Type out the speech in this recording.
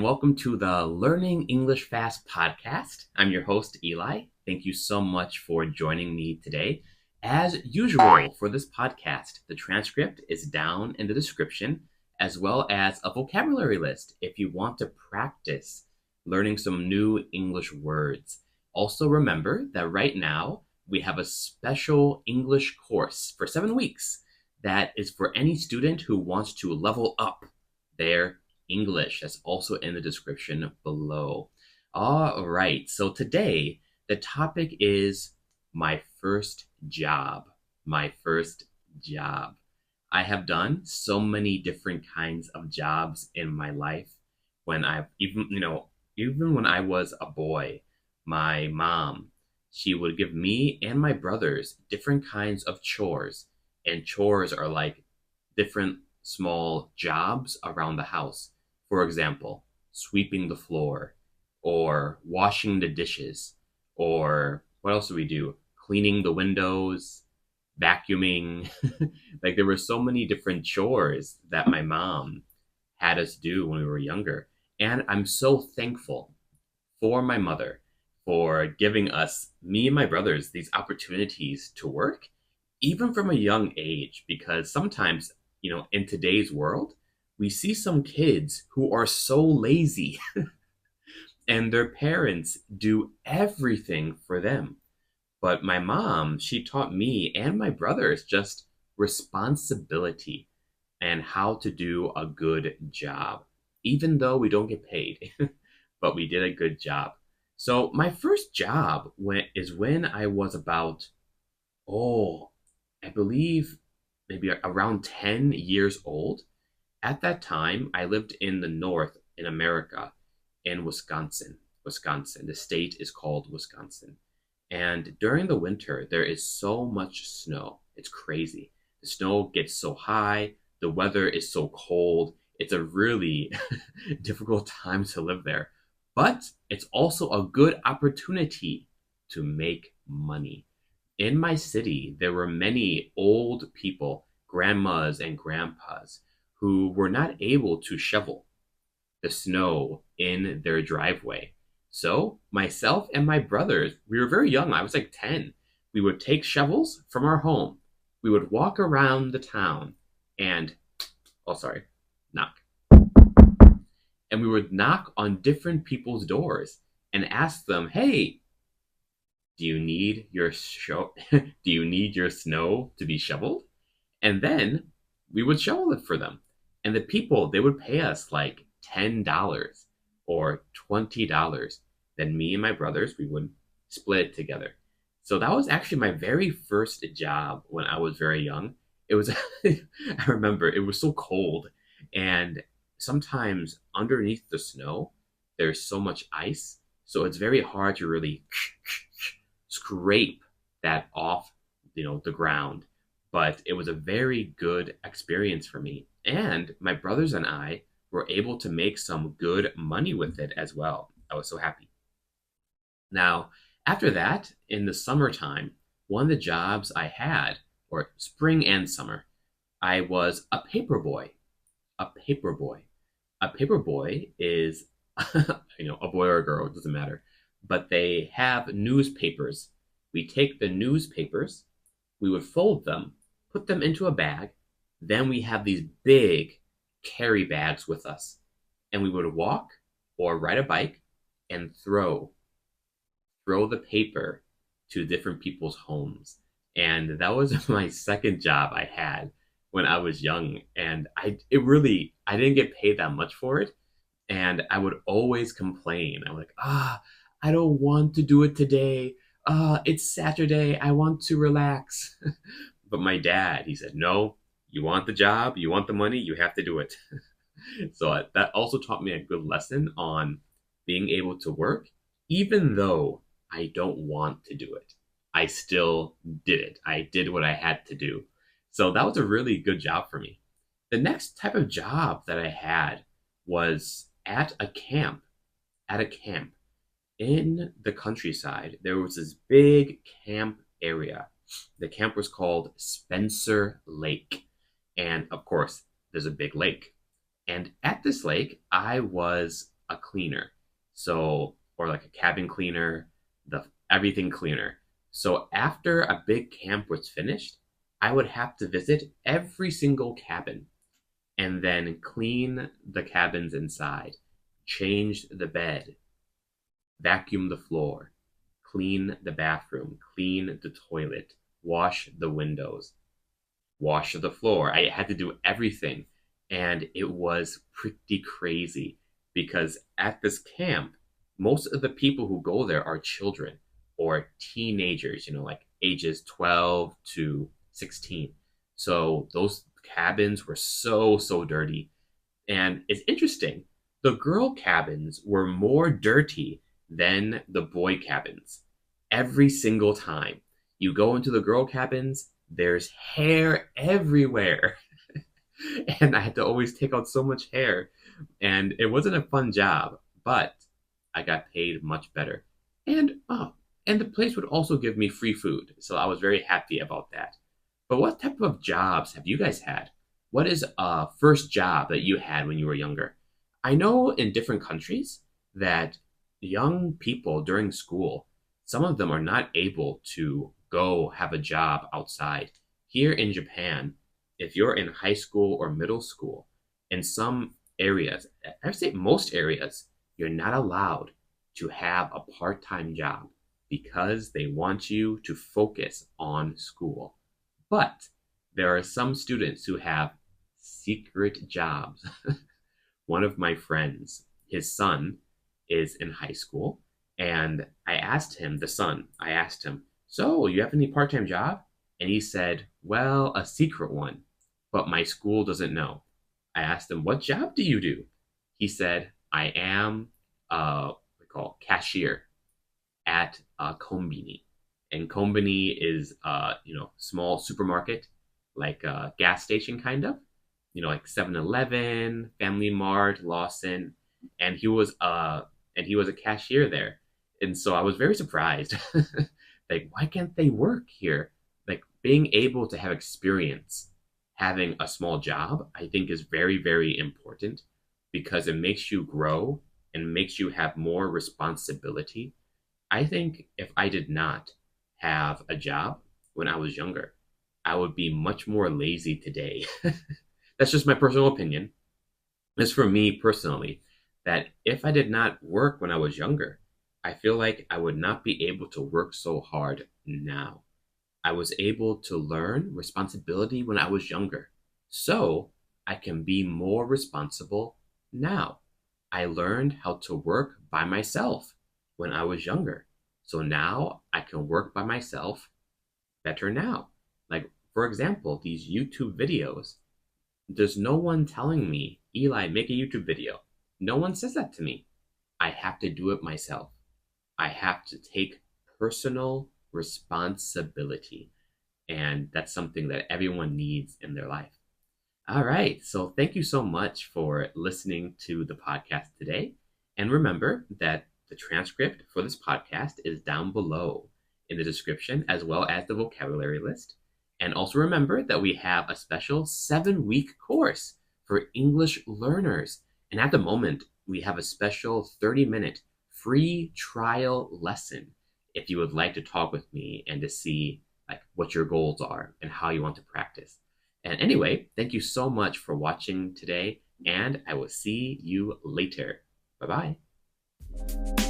welcome to the Learning English Fast podcast. I'm your host, Eli. Thank you so much for joining me today. As usual for this podcast, the transcript is down in the description, as well as a vocabulary list if you want to practice learning some new English words. Also, remember that right now we have a special English course for 7 weeks that is for any student who wants to level up their English. That's also in the description below. All right, so today the topic is my first job. My first job. I have done so many different kinds of jobs in my life. When I've even when I was a boy, my mom, she would give me and my brothers different kinds of chores. And chores are like different small jobs around the house. For example, sweeping the floor, or washing the dishes, or what else do we do? Cleaning the windows, vacuuming. Like there were so many different chores that my mom had us do when we were younger. And I'm so thankful for my mother for giving us, me and my brothers, these opportunities to work, even from a young age, because sometimes, in today's world, we see some kids who are so lazy and their parents do everything for them. But my mom, she taught me and my brothers just responsibility and how to do a good job, even though we don't get paid, but we did a good job. So my first job is when I was about, oh, I believe maybe around 10 years old. At that time, I lived in the north in America, in Wisconsin. Wisconsin. The state is called Wisconsin. And during the winter, there is so much snow. It's crazy. The snow gets so high, the weather is so cold. It's a really difficult time to live there. But it's also a good opportunity to make money. In my city, there were many old people, grandmas and grandpas, who were not able to shovel the snow in their driveway. So, myself and my brothers, we were very young. I was like 10. We would take shovels from our home. We would walk around the town and, oh, sorry, knock. And we would knock on different people's doors and ask them, hey, do you need your do you need your snow to be shoveled? And then we would shovel it for them. And the people, they would pay us like $10 or $20. Then me and my brothers, we would split it together. So that was actually my very first job when I was very young. It was, I remember it was so cold. And sometimes underneath the snow, there's so much ice. So it's very hard to really scrape that off, the ground. But it was a very good experience for me. And my brothers and I were able to make some good money with it as well. I was so happy. Now, after that, in the summertime, one of the jobs I had, or spring and summer, I was a paper boy. A paper boy. A paper boy is, a boy or a girl, it doesn't matter. But they have newspapers. We take the newspapers, we would fold them, put them into a bag. Then we have these big carry bags with us. And we would walk or ride a bike and throw the paper to different people's homes. And that was my second job I had when I was young. And I didn't get paid that much for it. And I would always complain. I'm like, I don't want to do it today. It's Saturday. I want to relax. But my dad, he said, no, you want the job, you want the money, you have to do it. So that also taught me a good lesson on being able to work, even though I don't want to do it. I still did it. I did what I had to do. So that was a really good job for me. The next type of job that I had was at a camp. At a camp in the countryside, there was this big camp area. The camp was called Spencer Lake. And of course, there's a big lake. And at this lake, I was a cleaner. So, or like a cabin cleaner, the everything cleaner. So after a big camp was finished, I would have to visit every single cabin and then clean the cabins inside, change the bed, vacuum the floor, clean the bathroom, clean the toilet, wash the windows, wash the floor. I had to do everything. And it was pretty crazy because at this camp, most of the people who go there are children or teenagers, like ages 12 to 16. So those cabins were so, so dirty. And it's interesting, the girl cabins were more dirty than the boy cabins. Every single time you go into the girl cabins, there's hair everywhere. And I had to always take out so much hair. And it wasn't a fun job, but I got paid much better. And the place would also give me free food. So I was very happy about that. But what type of jobs have you guys had? What is a first job that you had when you were younger? I know in different countries that young people during school, some of them are not able to go have a job outside. Here in Japan, if you're in high school or middle school, in some areas, I would say most areas, you're not allowed to have a part time job because they want you to focus on school. But there are some students who have secret jobs. One of my friends, his son is in high school, and I asked him, so you have any part time job? And he said, well, a secret one, but my school doesn't know. I asked him, what job do you do? He said, I am what we call cashier at a kombini. And kombini is small supermarket, like a gas station kind of, like 7-Eleven, Family Mart, Lawson, and he was a cashier there. And so I was very surprised. Like, why can't they work here? Like, being able to have experience having a small job, I think is very, very important because it makes you grow and makes you have more responsibility. I think if I did not have a job when I was younger, I would be much more lazy today. That's just my personal opinion. It's for me personally that if I did not work when I was younger, I feel like I would not be able to work so hard now. I was able to learn responsibility when I was younger, so I can be more responsible now. I learned how to work by myself when I was younger, so now I can work by myself better now. Like, for example, these YouTube videos, there's no one telling me, Eli, make a YouTube video. No one says that to me. I have to do it myself. I have to take personal responsibility. And that's something that everyone needs in their life. All right. So thank you so much for listening to the podcast today. And remember that the transcript for this podcast is down below in the description, as well as the vocabulary list. And also remember that we have a special 7-week course for English learners. And at the moment, we have a special 30-minute free trial lesson if you would like to talk with me and to see like what your goals are and how you want to practice. And anyway, thank you so much for watching today, and I will see you later. Bye-bye.